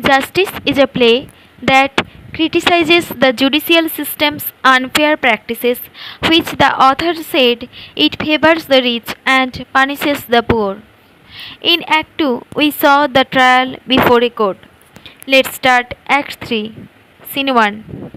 Justice is a play that criticizes the judicial system's unfair practices, which the author said it favors the rich and punishes the poor. In Act 2, we saw the trial before a court. Let's start Act 3, Scene 1.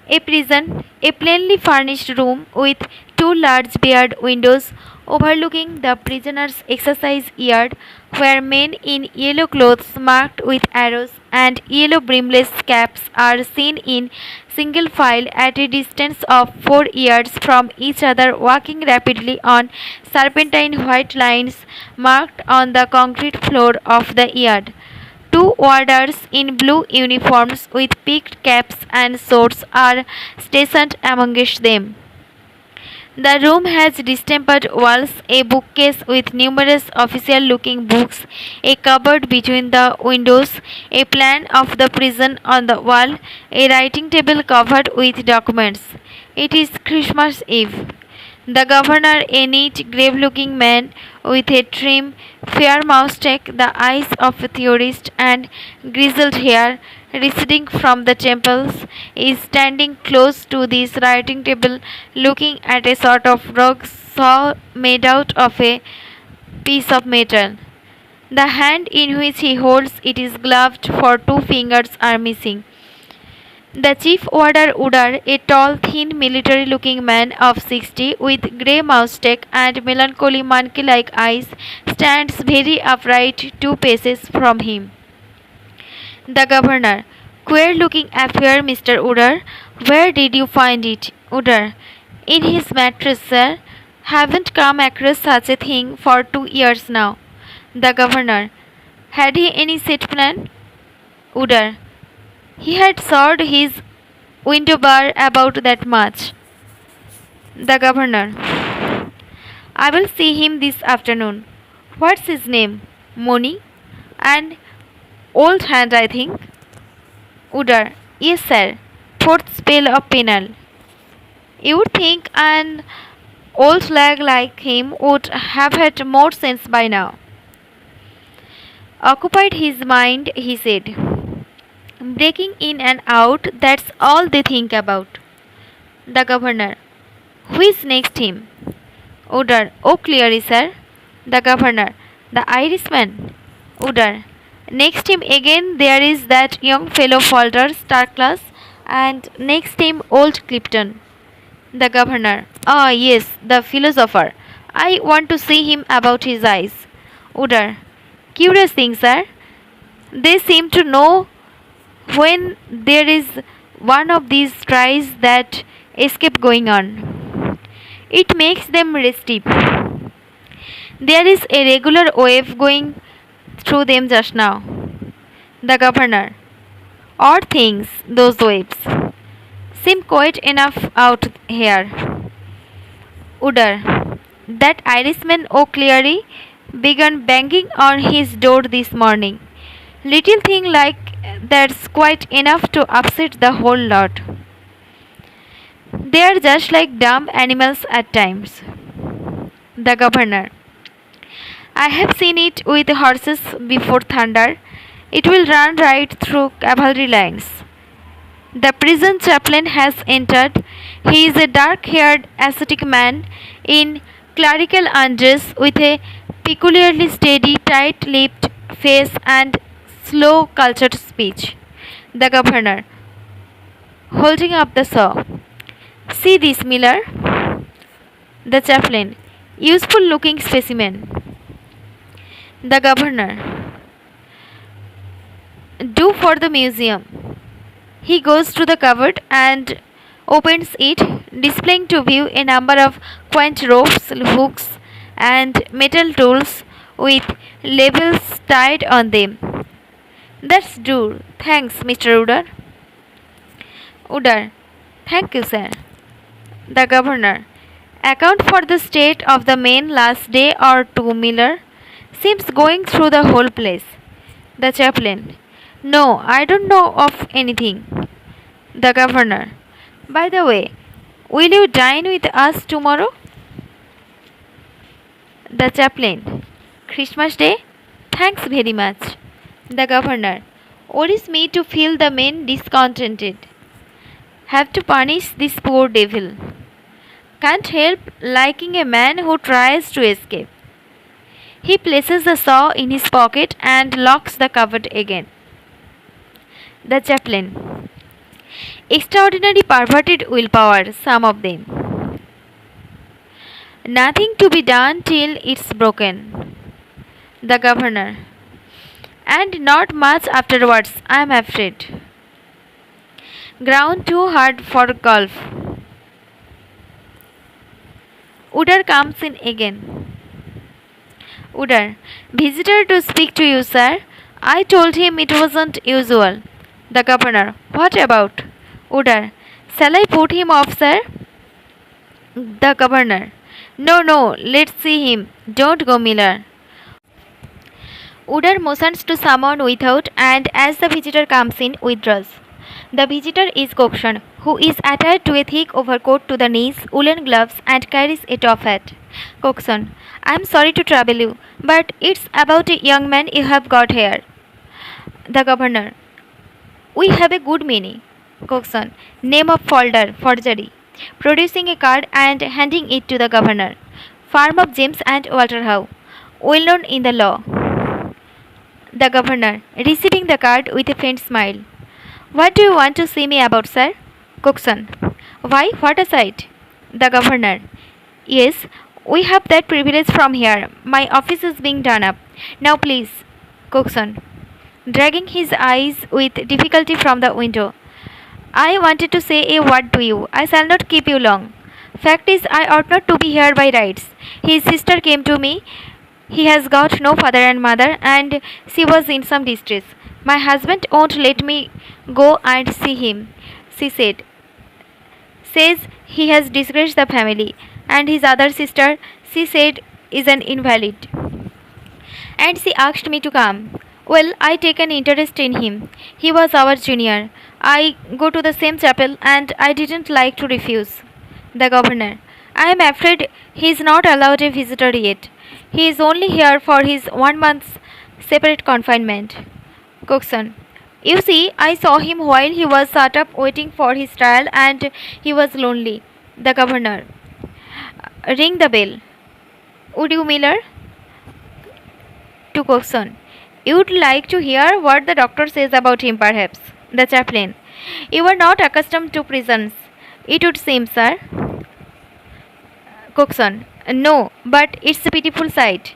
A prison, a plainly furnished room with two large barred windows overlooking the prisoners' exercise yard, where men in yellow clothes marked with arrows and yellow brimless caps are seen in single file at a distance of 4 yards from each other, walking rapidly on serpentine white lines marked on the concrete floor of the yard. Two warders in blue uniforms with peaked caps and swords are stationed amongst them. The room has distempered walls, a bookcase with numerous official looking books, a cupboard between the windows, a plan of the prison on the wall, a writing table covered with documents. It is Christmas Eve. The governor, a neat, grave-looking man with a trim, fair moustache, the eyes of a theorist, and grizzled hair receding from the temples, is standing close to this writing table, looking at a sort of rogue saw made out of a piece of metal. The hand in which he holds it is gloved, for two fingers are missing. The chief warder Udar, a tall, thin, military-looking man of 60 with grey moustache and melancholy monkey-like eyes, stands very upright 2 paces from him. The governor: queer-looking affair, Mr. Udar. Where did you find it? Udar: in his mattress, sir. Haven't come across such a thing for 2 years now. The governor: had he any set plan? Udar: he had sawed his window bar about that much. The governor: I will see him this afternoon. What's his name? Moni? An old hand, I think. Udar: yes, sir. Fourth spell of penal. You would think an old lag like him would have had more sense by now. Occupied his mind, he said. Breaking in and out, that's all they think about. The governor: who is next him? Udar: oh, clearly, sir. The governor: the Irishman. Udar: next him again there is that young fellow Falder, star class, and next him old Clifton. The governor: ah, yes, the philosopher. I want to see him about his eyes. Udar: curious thing, sir. They seem to know when there is one of these tries that escape going on. It makes them restive. There is a regular wave going through them just now. The governor: odd things, those waves. Seem quite enough out here. Udar: that Irishman O'Cleary began banging on his door this morning. Little thing like that's quite enough to upset the whole lot. They are just like dumb animals at times. The governor: I have seen it with horses before thunder. It will run right through cavalry lines. The prison chaplain has entered. He is a dark-haired, ascetic man in clerical undress with a peculiarly steady, tight-lipped face and slow, cultured speech. The governor, holding up the saw: see this, Miller? The chaplain: useful-looking specimen. The governor: do for the museum. He goes to the cupboard and opens it, displaying to view a number of quaint ropes, hooks, and metal tools with labels tied on them. That's true. Thanks, Mr. Udar. Udar: thank you, sir. The governor: account for the state of the main last day or two, Miller. Seems going through the whole place. The chaplain: no, I don't know of anything. The governor: by the way, will you dine with us tomorrow? The chaplain: Christmas Day? Thanks very much. The governor worries me to feel the men discontented. Have to punish this poor devil. Can't help liking a man who tries to escape. He places the saw in his pocket and locks the cupboard again. The chaplain. Extraordinary perverted willpower, some of them. Nothing to be done till it's broken. The governor. And not much afterwards, I am afraid. Ground too hard for golf. Udar comes in again. Udar. Visitor to speak to you, sir. I told him it wasn't usual. The governor. What about? Udar. Shall I put him off, sir? The governor. No, let's see him. Don't go, Miller. Udar motions to someone without, and as the visitor comes in, withdraws. The visitor is Coxon, who is attired to a thick overcoat to the knees, woolen gloves, and carries a top hat. Coxon. I am sorry to trouble you, but it's about a young man you have got here. The governor. We have a good many. Coxon. Name of Falder, forgery. Producing a card and handing it to the governor. Firm of James and Walter Howe. Well known in the law. The governor. Receiving the card with a faint smile. What do you want to see me about, sir? Coxon. Why, what a sight. The governor. Yes, we have that privilege from here. My office is being done up. Now please. Coxon. Dragging his eyes with difficulty from the window. I wanted to say a word to you. I shall not keep you long. Fact is, I ought not to be here by rights. His sister came to me. He has got no father and mother, and she was in some distress. My husband won't let me go and see him, she said. Says he has disgraced the family, and his other sister, she said, is an invalid. And she asked me to come. Well, I take an interest in him. He was our junior. I go to the same chapel, and I didn't like to refuse. The governor. I am afraid he is not allowed a visitor yet. He is only here for his 1 month's separate confinement. Coxon. You see, I saw him while he was shut up waiting for his trial, and he was lonely. The governor. Ring the bell. Would you, Miller? To Coxon. You'd like to hear what the doctor says about him, perhaps. The chaplain. You are not accustomed to prisons, it would seem, sir. Coxon. No, but it's a pitiful sight.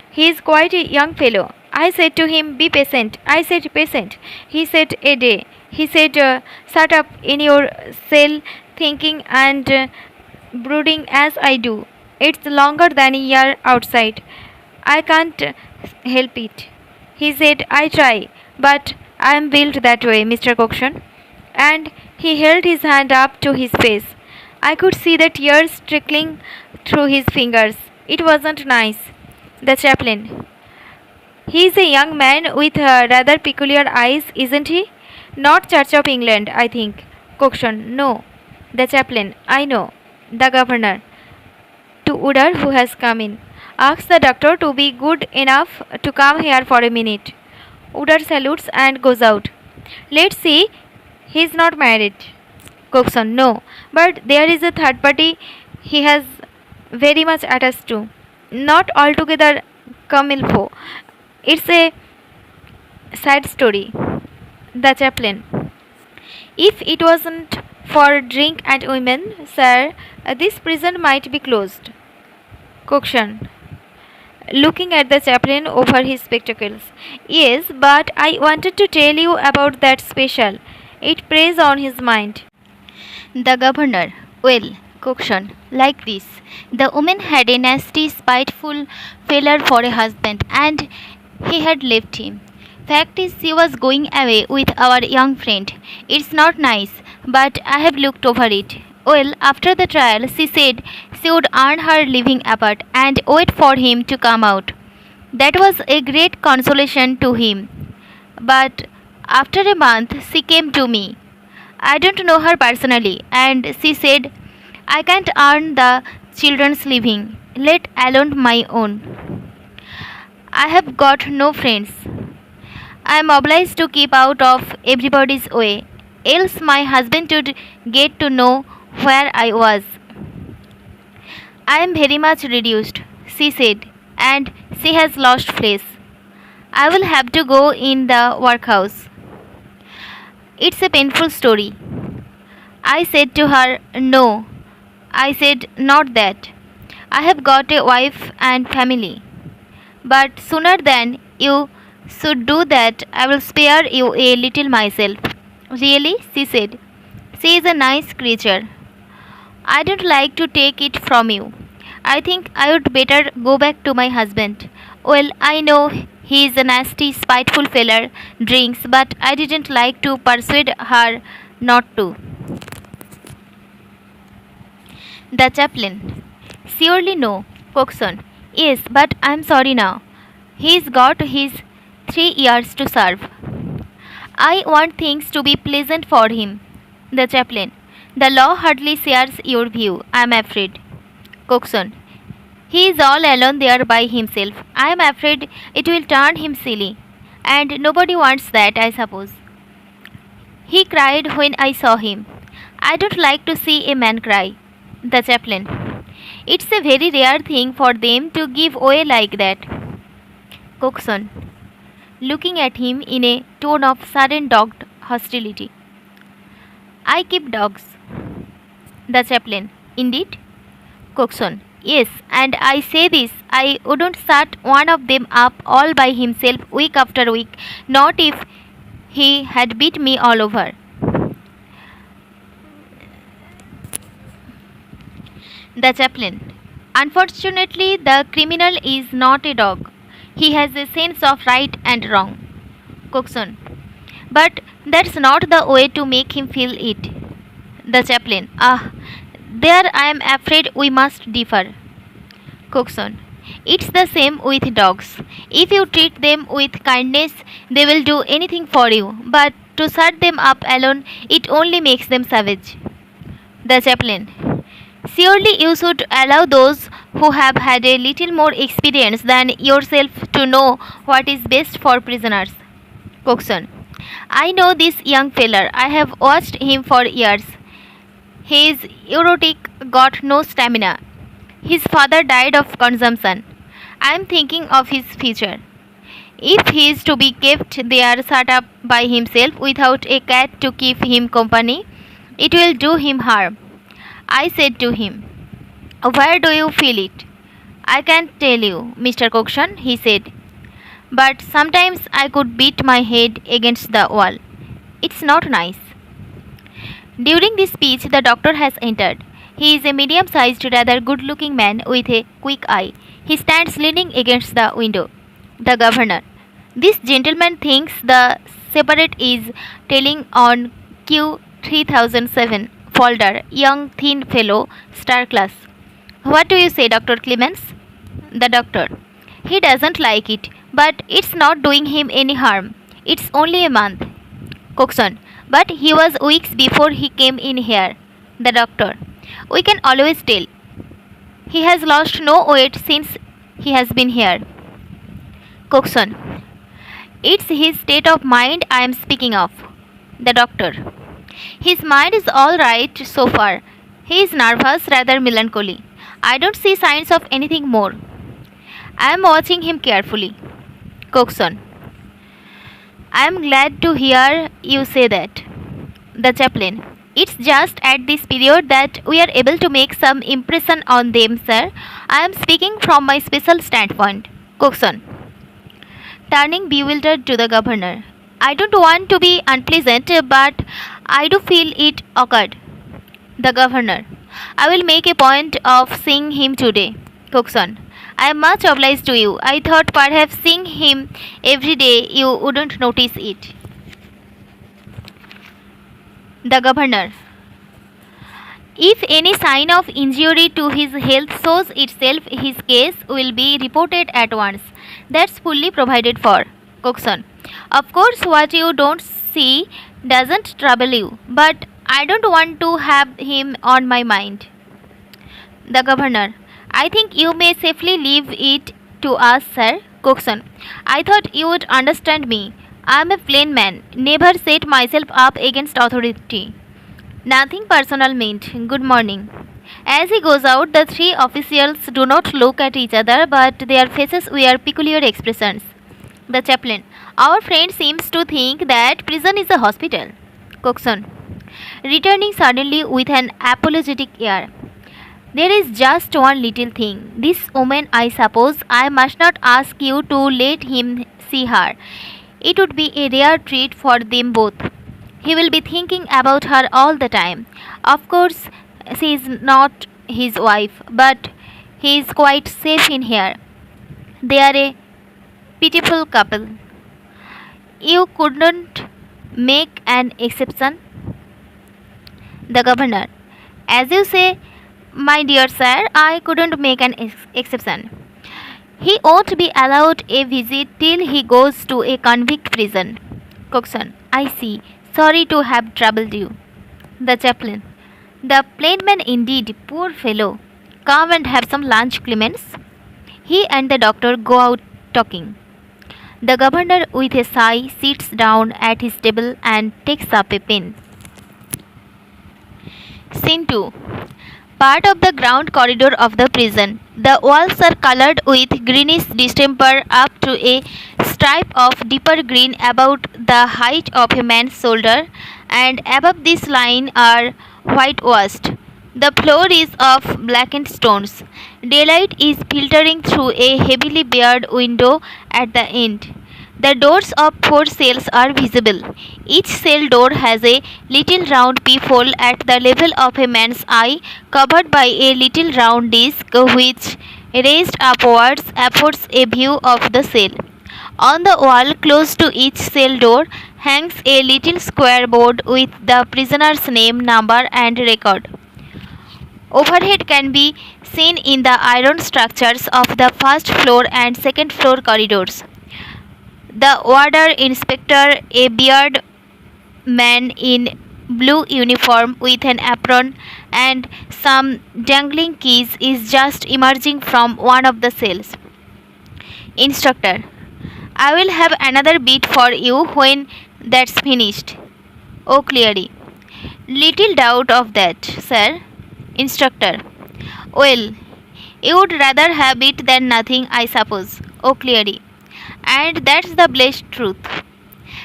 He is quite a young fellow. I said to him, be patient. I said patient. He said a day. He said, shut up in your cell thinking and brooding as I do. It's longer than a year outside. I can't help it. He said, I try, but I am built that way, Mr. Coxon. And he held his hand up to his face. I could see the tears trickling through his fingers. It wasn't nice. The chaplain. He is a young man with rather peculiar eyes, isn't he? Not Church of England, I think. Coxon. No. The chaplain. I know. The governor. To Udar, who has come in. Ask the doctor to be good enough to come here for a minute. Udar salutes and goes out. Let's see. He is not married. Coxon. No. But there is a third party he has very much attached to. Not altogether comme il faut. It's a sad story. The chaplain. If it wasn't for drink and women, sir, this prison might be closed. Coxon. Looking at the chaplain over his spectacles. Yes, but I wanted to tell you about that special. It preys on his mind. The governor. Well, Coxon, like this. The woman had a nasty, spiteful feller for a husband, and he had left him. Fact is, she was going away with our young friend. It's not nice, but I have looked over it. Well, after the trial, she said she would earn her living apart and wait for him to come out. That was a great consolation to him. But after a month, she came to me. I don't know her personally, and she said, I can't earn the children's living, let alone my own. I have got no friends. I am obliged to keep out of everybody's way, else my husband would get to know where I was. I am very much reduced, she said, and she has lost flesh. I will have to go in the workhouse. It's a painful story. I said to her, no. I said, not that. I have got a wife and family. But sooner than you should do that, I will spare you a little myself. Really? She said. She is a nice creature. I don't like to take it from you. I think I would better go back to my husband. Well, I know he is a nasty, spiteful feller, drinks, but I didn't like to persuade her not to. The chaplain. Surely no, Coxon. Yes, but I'm sorry now. He's got his 3 years to serve. I want things to be pleasant for him. The chaplain. The law hardly shares your view, I'm afraid. Coxon. He is all alone there by himself. I am afraid it will turn him silly. And nobody wants that, I suppose. He cried when I saw him. I don't like to see a man cry. The chaplain. It's a very rare thing for them to give way like that. Coxon. Looking at him in a tone of sudden dogged hostility. I keep dogs. The chaplain. Indeed? Coxon. Yes, and I say this, I wouldn't shut one of them up all by himself week after week, not if he had beat me all over. The chaplain. Unfortunately, the criminal is not a dog. He has a sense of right and wrong. Coxon. But that's not the way to make him feel it. The chaplain. There I am afraid we must differ. Coxon. It's the same with dogs. If you treat them with kindness, they will do anything for you. But to shut them up alone, it only makes them savage. The chaplain. Surely you should allow those who have had a little more experience than yourself to know what is best for prisoners. Coxon. I know this young feller. I have watched him for years. He is erotic, got no stamina. His father died of consumption. I am thinking of his future. If he is to be kept there shut up by himself without a cat to keep him company, it will do him harm. I said to him, where do you feel it? I can't tell you, Mr. Coxon, he said. But sometimes I could beat my head against the wall. It's not nice. During this speech, the doctor has entered. He is a medium-sized, rather good-looking man with a quick eye. He stands leaning against the window. The governor. This gentleman thinks the separate is telling on Q3007. Falder, young, thin fellow, star class. What do you say, Dr. Clemens? The doctor. He doesn't like it, but it's not doing him any harm. It's only a month. Coxon. But he was weeks before he came in here. The doctor. We can always tell. He has lost no weight since he has been here. Coxon. It's his state of mind I am speaking of. The doctor. His mind is all right so far. He is nervous, rather melancholy. I don't see signs of anything more. I am watching him carefully. Coxon. I am glad to hear you say that. The chaplain. It's just at this period that we are able to make some impression on them, sir. I am speaking from my special standpoint. Coxon. Turning bewildered to the governor. I don't want to be unpleasant, but I do feel it occurred. The governor. I will make a point of seeing him today. Coxon. I am much obliged to you. I thought perhaps seeing him every day you wouldn't notice it. The governor. If any sign of injury to his health shows itself, his case will be reported at once. That's fully provided for. Coxon. Of course, what you don't see doesn't trouble you, but I don't want to have him on my mind. The governor. I think you may safely leave it to us, sir. Coxon. I thought you would understand me. I'm a plain man, never set myself up against authority. Nothing personal meant. Good morning. As he goes out, the three officials do not look at each other, but their faces wear peculiar expressions. The chaplain. Our friend seems to think that prison is a hospital. Coxswain. Returning suddenly with an apologetic air. There is just one little thing. This woman, I suppose, I must not ask you to let him see her. It would be a rare treat for them both. He will be thinking about her all the time. Of course, she is not his wife, but he is quite safe in here. They are a pitiful couple. You couldn't make an exception? The governor. As you say, my dear sir, I couldn't make an exception. He won't be allowed a visit till he goes to a convict prison. Coxswain. I see. Sorry to have troubled you. The chaplain. The plain man indeed, poor fellow. Come and have some lunch, Clemens. He and the doctor go out talking. The governor, with a sigh, sits down at his table and takes up a pen. Scene 2. Part of the ground corridor of the prison. The walls are colored with greenish distemper up to a stripe of deeper green about the height of a man's shoulder, and above this line are whitewashed. The floor is of blackened stones. Daylight is filtering through a heavily barred window at the end. The doors of 4 cells are visible. Each cell door has a little round peephole at the level of a man's eye, covered by a little round disc which, raised upwards, affords a view of the cell. On the wall close to each cell door hangs a little square board with the prisoner's name, number and record. Overhead can be seen in the iron structures of the first floor and second floor corridors. The warder inspector, a bearded man in blue uniform with an apron and some dangling keys, is just emerging from one of the cells. Instructor. I will have another bit for you when that's finished. Oh, clearly. Little doubt of that, sir. Instructor. Well, you would rather have it than nothing, I suppose. Oh, clearly. And that's the blessed truth.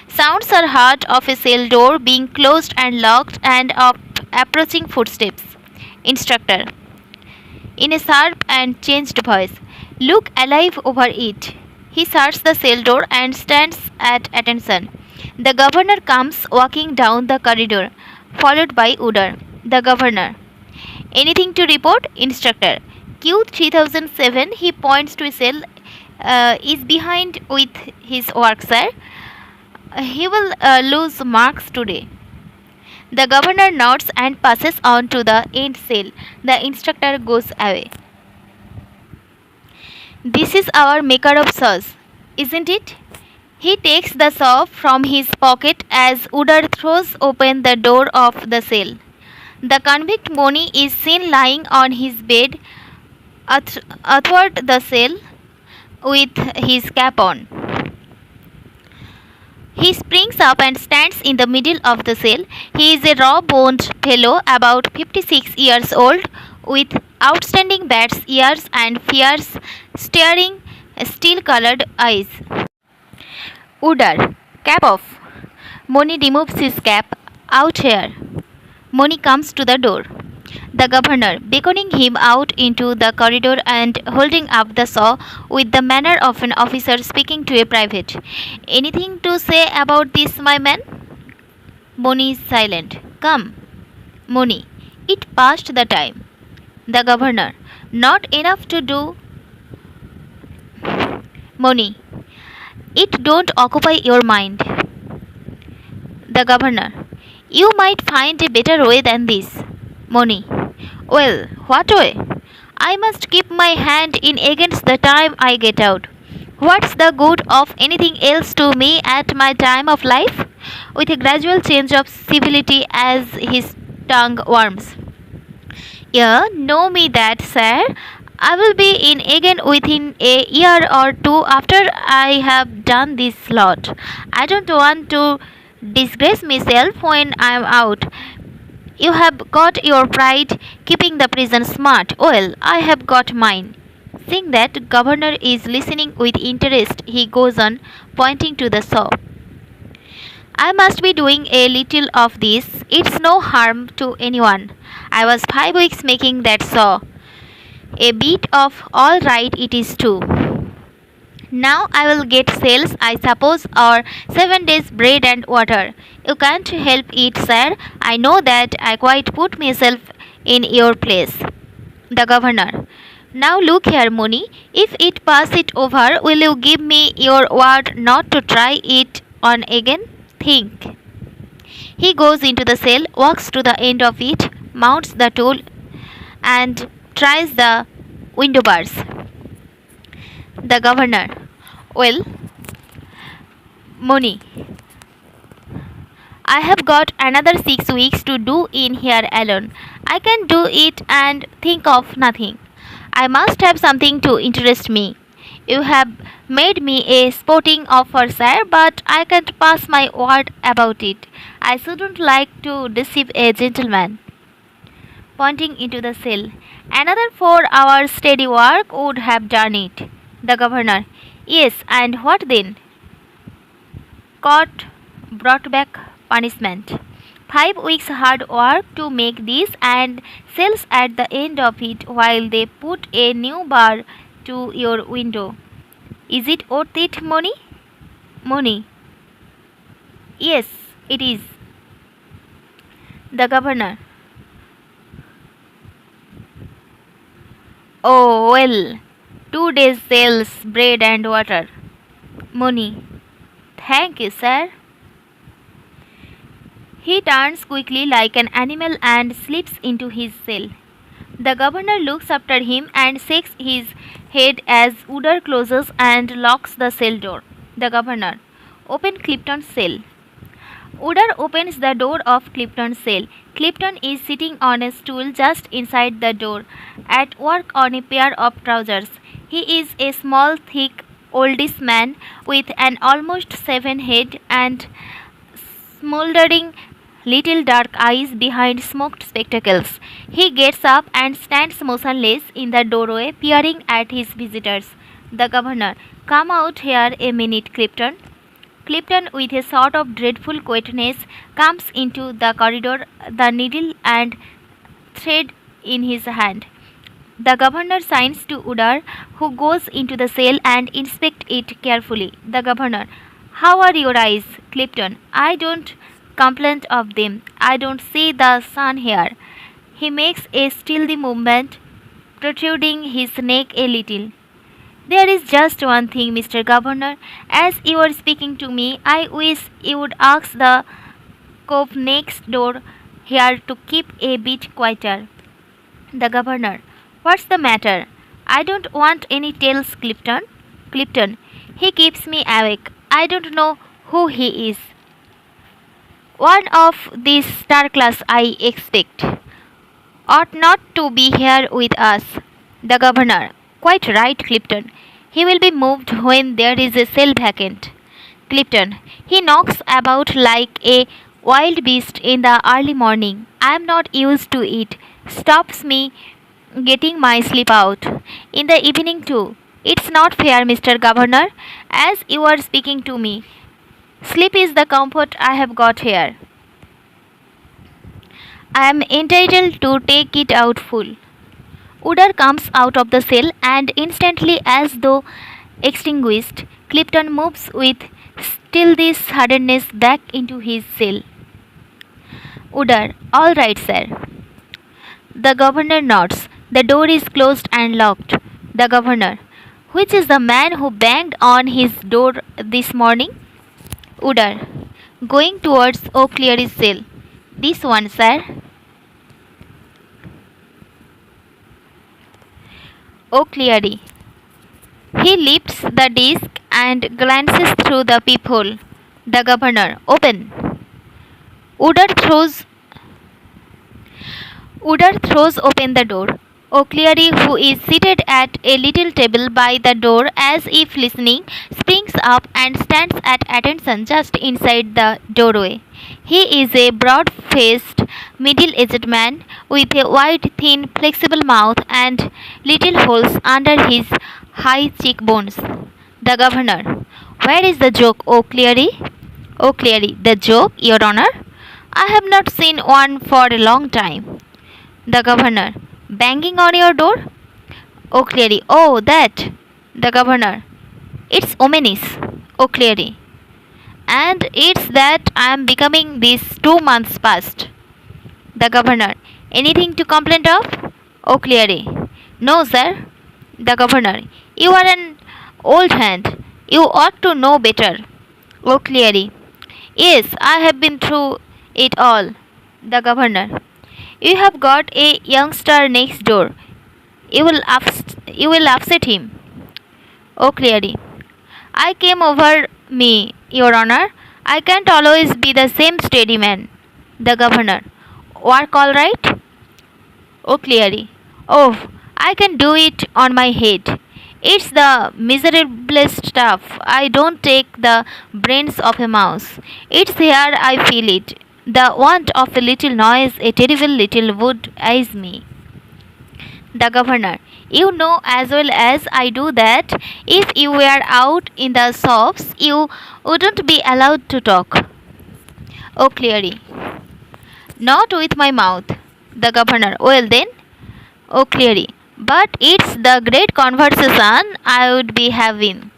Sounds are heard of a cell door being closed and locked, and of approaching footsteps. Instructor. In a sharp and changed voice. Look alive over it. He shuts the cell door and stands at attention. The governor comes walking down the corridor, followed by Udder. The governor. Anything to report? Instructor. Q3007, he points to a cell, is behind with his work, sir. He will lose marks today. The governor nods and passes on to the end cell. The instructor goes away. This is our maker of saws, isn't it? He takes the saw from his pocket as Udder throws open the door of the cell. The convict Moni is seen lying on his bed athwart the cell with his cap on. He springs up and stands in the middle of the cell. He is a raw-boned fellow about 56 years old, with outstanding bat's ears and fierce, staring, steel-colored eyes. Udder. Cap off. Moni removes his cap. Out here. Moni comes to the door. The governor, beckoning him out into the corridor and holding up the saw with the manner of an officer speaking to a private. Anything to say about this, my man? Moni is silent. Come. Moni. It passed the time. The governor. Not enough to do. Moni. It don't occupy your mind. The governor. You might find a better way than this. Moni. Well, what way? I must keep my hand in against the time I get out. What's the good of anything else to me at my time of life? With a gradual change of civility as his tongue warms. You know me that, sir. I will be in again within a year or two after I have done this lot. I don't want to disgrace myself when I am out. You have got your pride, keeping the prison smart. Well, I have got mine. Seeing that governor is listening with interest, he goes on, pointing to the saw. I must be doing a little of this. It's no harm to anyone. I was 5 weeks making that saw. A bit of all right it is too. Now I will get sales, I suppose, or 7 days bread and water. You can't help it, sir. I know that. I quite put myself in your place. The governor. Now look here, Moni. If it pass it over, will you give me your word not to try it on again? Think. He goes into the cell, walks to the end of it, mounts the tool, and tries the window bars. The governor. Well, Moni, I have got another 6 weeks to do in here alone. I can do it and think of nothing. I must have something to interest me. You have made me a sporting offer, sir, but I can't pass my word about it. I shouldn't like to deceive a gentleman. Pointing into the cell. Another 4 hours steady work would have done it. The governor. Yes, and what then? Court brought back punishment. 5 weeks hard work to make this and sales at the end of it while they put a new bar to your window. Is it worth it, Moni? Moni. Yes, it is. The governor. Oh, well, 2 days sales, bread and water. Moni. Thank you, sir. He turns quickly like an animal and slips into his cell. The governor looks after him and shakes his head as Udar closes and locks the cell door. The governor. Open Clifton's cell. Udar opens the door of Clifton's cell. Clifton is sitting on a stool just inside the door, at work on a pair of trousers. He is a small, thick, oldish man with an almost shaven head and smoldering little dark eyes behind smoked spectacles. He gets up and stands motionless in the doorway, peering at his visitors. The governor. Come out here a minute, Clifton. Clifton, with a sort of dreadful quietness, comes into the corridor, the needle and thread in his hand. The governor signs to Udar, who goes into the cell and inspects it carefully. The governor. How are your eyes, Clifton? I don't complain of them. I don't see the sun here. He makes a stealthy movement, protruding his neck a little. There is just one thing, Mr. Governor. As you are speaking to me, I wish you would ask the cove next door here to keep a bit quieter. The governor. What's the matter? I don't want any tales, Clifton. Clifton. He keeps me awake. I don't know who he is. One of these star class, I expect. Ought not to be here with us. The governor. Quite right, Clifton. He will be moved when there is a cell vacant. Clifton. He knocks about like a wild beast in the early morning. I am not used to it. Stops me getting my sleep out. In the evening too. It's not fair, Mr. Governor, as you are speaking to me. Sleep is the comfort I have got here. I am entitled to take it out full. Udar comes out of the cell and instantly, as though extinguished, Clifton moves with stealthy suddenness back into his cell. Udar. All right, sir. The governor nods. The door is closed and locked. The governor. Which is the man who banged on his door this morning? Udar. Going towards O'Cleary's cell. This one, sir. O'Cleary. He lifts the disc and glances through the peephole. The governor. Open. Udar throws open the door. O'Cleary, who is seated at a little table by the door as if listening, springs up and stands at attention just inside the doorway. He is a broad-faced, middle-aged man with a wide, thin, flexible mouth and little holes under his high cheekbones. The Governor. Where is the joke, O'Cleary? O'Cleary. The joke, Your Honor? I have not seen one for a long time. The Governor. Banging on your door? O'Cleary. Oh, that. The Governor. It's ominous. O'Cleary. And it's that I am becoming these 2 months past. The Governor. Anything to complain of? O'Cleary. No, sir. The Governor. You are an old hand. You ought to know better. O'Cleary. Yes, I have been through it all. The Governor. You have got a youngster next door. You will upset him. O'Cleary. I came over me, Your Honor. I can't always be the same steady man. The Governor. Work all right? O'Cleary. Oh, I can do it on my head. It's the miserablest stuff. I don't take the brains of a mouse. It's here I feel it. The want of a little noise, a terrible little would eyes me. The Governor. You know as well as I do that if you were out in the shops, you wouldn't be allowed to talk. O'Cleary. Not with my mouth. The Governor. Well then. O'Cleary. But it's the great conversation I would be having.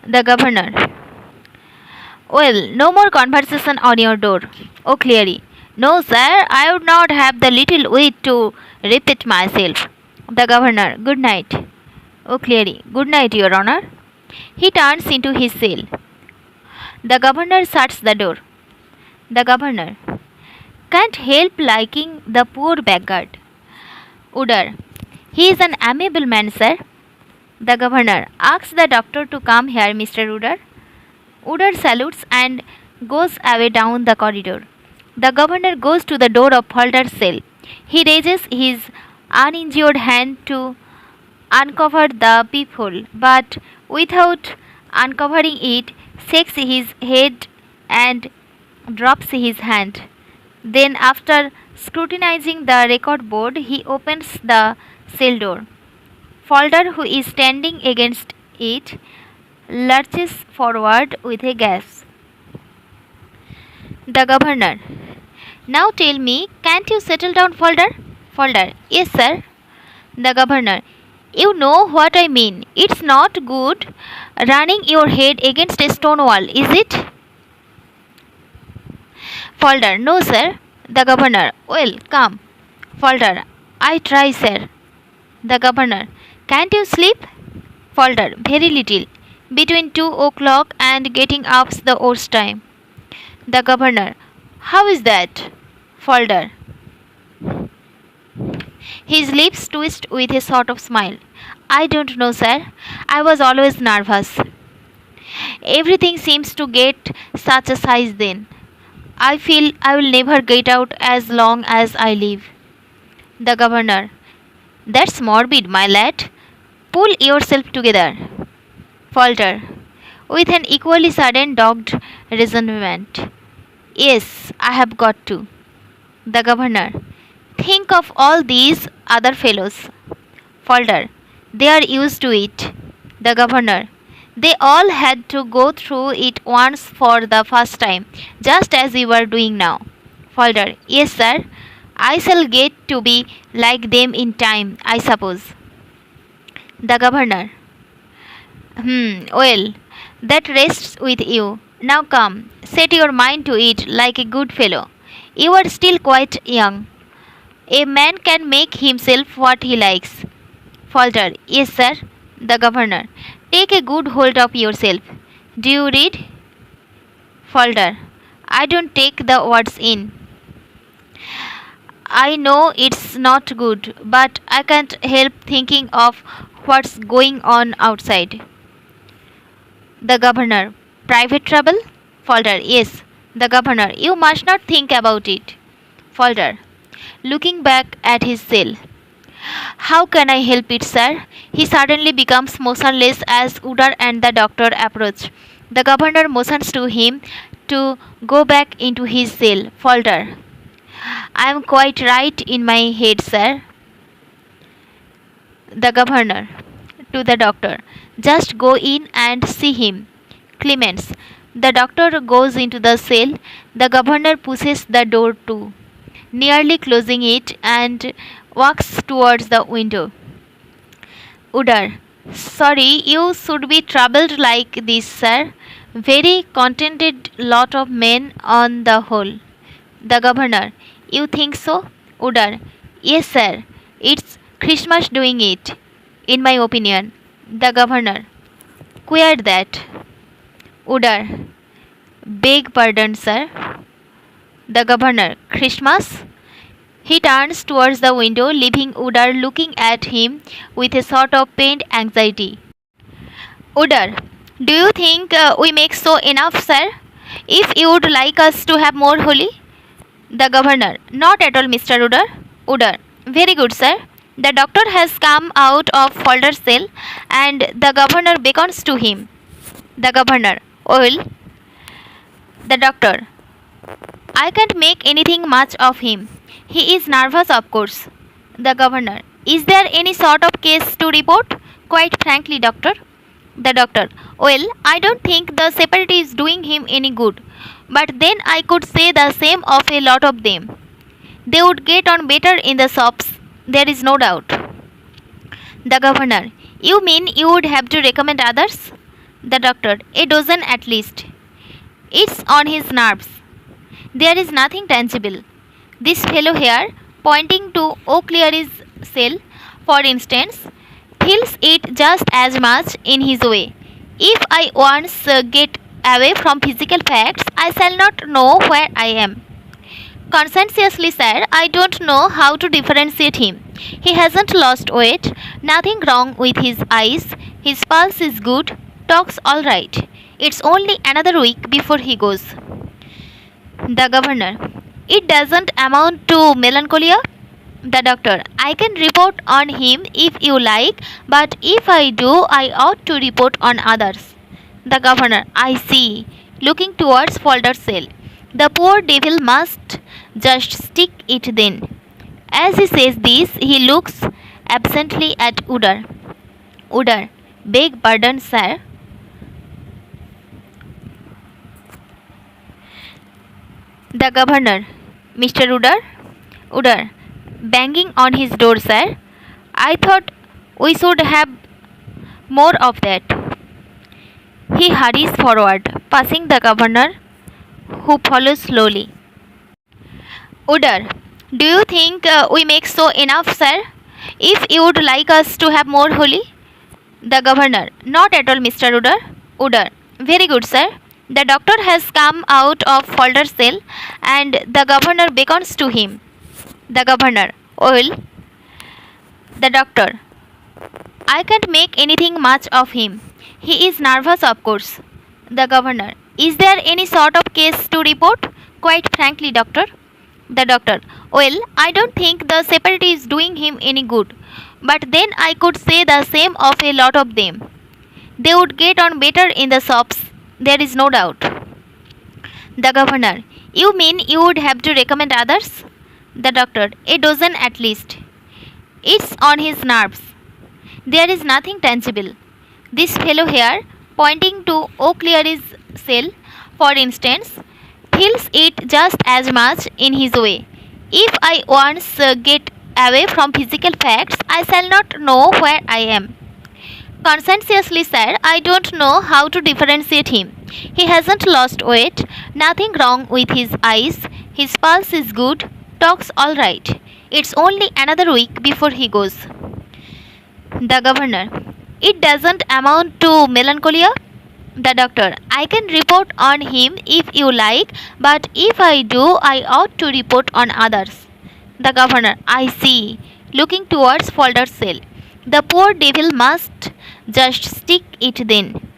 The Governor. Well, no more conversation on your door. O'Cleary. No, sir, I would not have the little wit to repeat myself. The Governor. Good night. O'Cleary. Good night, Your Honor. He turns into his cell. The Governor shuts the door. The Governor. Can't help liking the poor beggar. Udder. He is an amiable man, sir. The Governor. Asks the doctor to come here, Mr. Udder. Udder salutes and goes away down the corridor. The Governor goes to the door of Falder's cell. He raises his uninjured hand to uncover the peephole, but without uncovering it, shakes his head and drops his hand. Then, after scrutinizing the record board, he opens the cell door. Falder, who is standing against it, lurches forward with a gasp. The Governor. Now tell me, can't you settle down, Falder? Falder. Yes, sir. The Governor. You know what I mean. It's not good running your head against a stone wall, is it? Falder. No, sir. The Governor. Well, come. Falder. I try, sir. The Governor. Can't you sleep? Falder. Very little. Between 2 o'clock and getting up's the worst time. The Governor. How is that? Falder. His lips twist with a sort of smile. I don't know, sir. I was always nervous. Everything seems to get such a size then. I feel I will never get out as long as I live. The Governor. That's morbid, my lad. Pull yourself together. Falter. With an equally sudden dogged resentment. Yes, I have got to. The Governor. Think of all these other fellows. Falter. They are used to it. The Governor. They all had to go through it once for the first time, just as we were doing now. Falter. Yes, sir. I shall get to be like them in time, I suppose. The Governor. Well, that rests with you. Now come, set your mind to it like a good fellow. You are still quite young. A man can make himself what he likes. Falter. Yes, sir. The Governor. Take a good hold of yourself. Do you read? Falter. I don't take the words in. I know it's not good, but I can't help thinking of what's going on outside. The Governor. Private trouble? Falter. Yes. The Governor. You must not think about it. Falter. Looking back at his cell. How can I help it, sir? He suddenly becomes motionless as Udar and the doctor approach. The governor motions to him to go back into his cell. Falder. I am quite right in my head, sir. The governor. To the doctor. Just go in and see him. Clemens. The doctor goes into the cell. The governor pushes the door to, nearly closing it, and walks towards the window. Udar. Sorry, you should be troubled like this, sir. Very contented lot of men on the whole. The governor. You think so? Udar. Yes, sir. It's Christmas doing it, in my opinion. The governor. Queer that. Udar. Beg pardon, sir. The governor. Christmas? He turns towards the window, leaving Udar looking at him with a sort of pained anxiety. Udar, do you think we make so enough, sir? If you would like us to have more holy? The governor. Not at all, Mr. Udar. Udar. Very good, sir. The doctor has come out of Falder's cell and the governor beckons to him. The governor. Well, the doctor. I can't make anything much of him. He is nervous, of course. The governor. Is there any sort of case to report? Quite frankly, doctor. The doctor. Well, I don't think the separity is doing him any good. But then I could say the same of a lot of them. They would get on better in the shops, there is no doubt. The governor. You mean you would have to recommend others? The doctor. A dozen at least. It's on his nerves. There is nothing tangible. This fellow here, pointing to O'Cleary's cell, for instance, feels it just as much in his way. If I once get away from physical facts, I shall not know where I am. Conscientiously, sir, I don't know how to differentiate him. He hasn't lost weight, nothing wrong with his eyes, his pulse is good, talks all right. It's only another week before he goes. The governor. It doesn't amount to melancholia? The doctor. I can report on him if you like, but if I do, I ought to report on others. The governor. I see. Looking towards Falder's cell. The poor devil must just stick it then. As he says this, he looks absently at Udar. Udar. Beg pardon, sir. The governor. Mr. Udar? Udar. Banging on his door, sir. I thought we should have more of that. He hurries forward, passing the governor, who follows slowly. Udar, do you think we make so enough, sir? If you would like us to have more holy? The governor. Not at all, Mr. Udar. Udar. Very good, sir. The doctor has come out of Falder's cell and the governor beckons to him. The governor. Well, the doctor. I can't make anything much of him. He is nervous, of course. The governor. Is there any sort of case to report? Quite frankly, doctor. The doctor. Well, I don't think the separity is doing him any good. But then I could say the same of a lot of them. They would get on better in the shops, there is no doubt. The governor. You mean you would have to recommend others? The doctor. A dozen at least. It's on his nerves. There is nothing tangible. This fellow here, pointing to O'Cleary's cell, for instance, feels it just as much in his way. If I once get away from physical facts, I shall not know where I am. Conscientiously, sir, I don't know how to differentiate him. He hasn't lost weight, nothing wrong with his eyes, his pulse is good, talks all right. It's only another week before he goes. The governor. It doesn't amount to melancholia? The doctor. I can report on him if you like, but if I do, I ought to report on others. The governor. I see. Looking towards Falder's cell. The poor devil must just stick it then.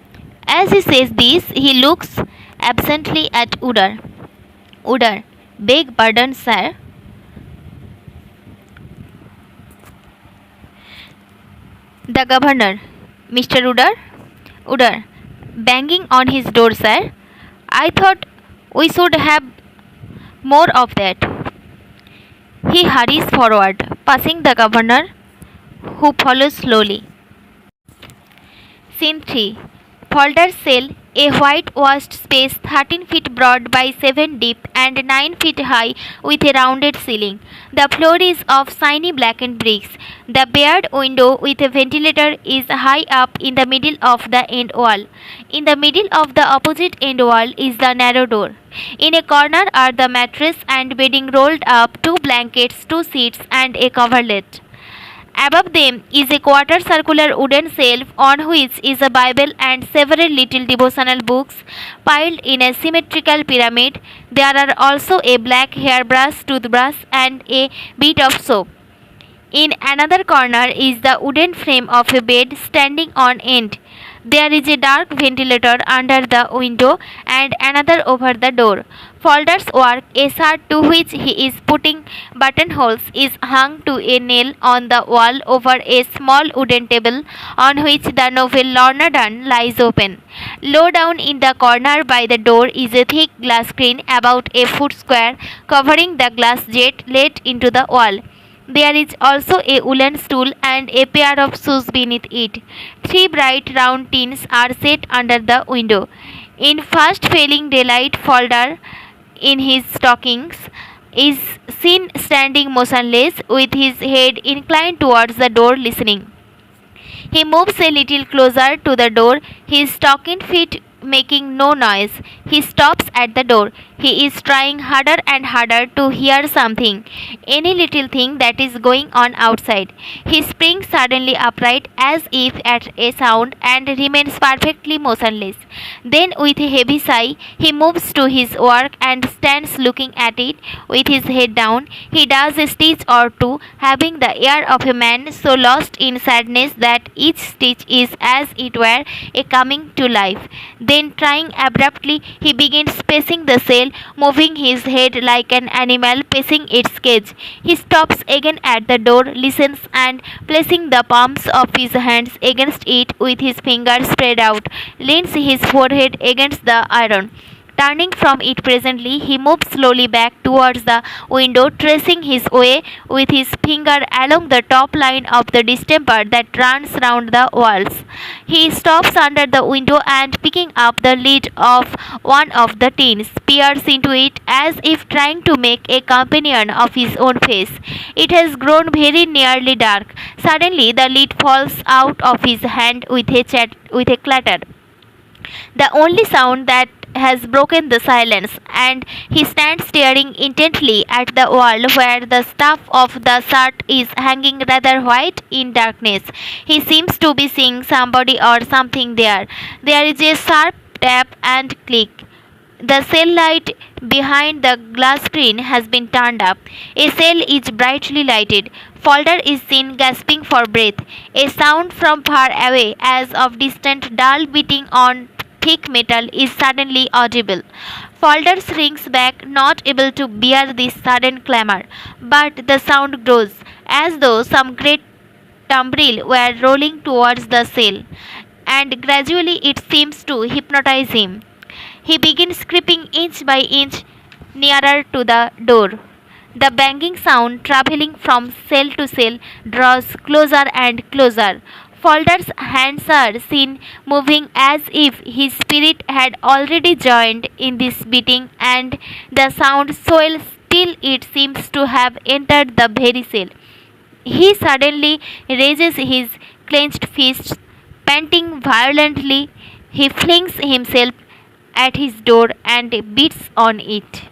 As he says this, he looks absently at Udar. Udar. Beg pardon, sir. The governor, Mr. Udder, banging on his door, sir. I thought we should have more of that. He hurries forward, passing the governor, who follows slowly. Scene 3. Falder's cell, a whitewashed space 13 feet broad by 7 deep and 9 feet high with a rounded ceiling. The floor is of shiny blackened bricks. The barred window with a ventilator is high up in the middle of the end wall. In the middle of the opposite end wall is the narrow door. In a corner are the mattress and bedding rolled up, 2 blankets, 2 sheets, and a coverlet. Above them is a quarter circular wooden shelf on which is a Bible and several little devotional books piled in a symmetrical pyramid. There are also a black hairbrush, toothbrush, and a bit of soap. In another corner is the wooden frame of a bed standing on end. There is a dark ventilator under the window and another over the door. Falder's work, a shirt to which he is putting buttonholes, is hung to a nail on the wall over a small wooden table on which the novel Lorna Doone lies open. Low down in the corner by the door is a thick glass screen about a foot square covering the glass jet let into the wall. There is also a woolen stool and a pair of shoes beneath it. 3 bright round tins are set under the window. In fast failing daylight, Falder, in his stockings, is seen standing motionless with his head inclined towards the door listening. He moves a little closer to the door, his stockinged feet making no noise. He stops at the door. He is trying harder and harder to hear something, any little thing that is going on outside. He springs suddenly upright as if at a sound and remains perfectly motionless. Then, with a heavy sigh, he moves to his work and stands looking at it with his head down. He does a stitch or two, having the air of a man so lost in sadness that each stitch is as it were a coming to life. Then, trying abruptly, he begins pacing the cell, moving his head like an animal pacing its cage. He stops again at the door, listens, and placing the palms of his hands against it with his fingers spread out, leans his forehead against the iron. Turning from it presently, he moves slowly back towards the window, tracing his way with his finger along the top line of the distemper that runs round the walls. He stops under the window and, picking up the lid of one of the tins, peers into it as if trying to make a companion of his own face. It has grown very nearly dark. Suddenly, the lid falls out of his hand with a clatter. The only sound that has broken the silence, and he stands staring intently at the wall where the stuff of the shirt is hanging rather white in darkness. He seems to be seeing somebody or something there. There is a sharp tap and click. The cell light behind the glass screen has been turned up. A cell is brightly lighted. Falder is seen gasping for breath. A sound from far away, as of distant dull beating on thick metal, is suddenly audible. Falder shrinks back, not able to bear this sudden clamor. But the sound grows, as though some great tumbril were rolling towards the cell, and gradually it seems to hypnotize him. He begins creeping inch by inch nearer to the door. The banging sound, travelling from cell to cell, draws closer and closer. Falder's hands are seen moving as if his spirit had already joined in this beating, and the sound swells till it seems to have entered the very cell. He suddenly raises his clenched fists, panting violently. He flings himself at his door and beats on it.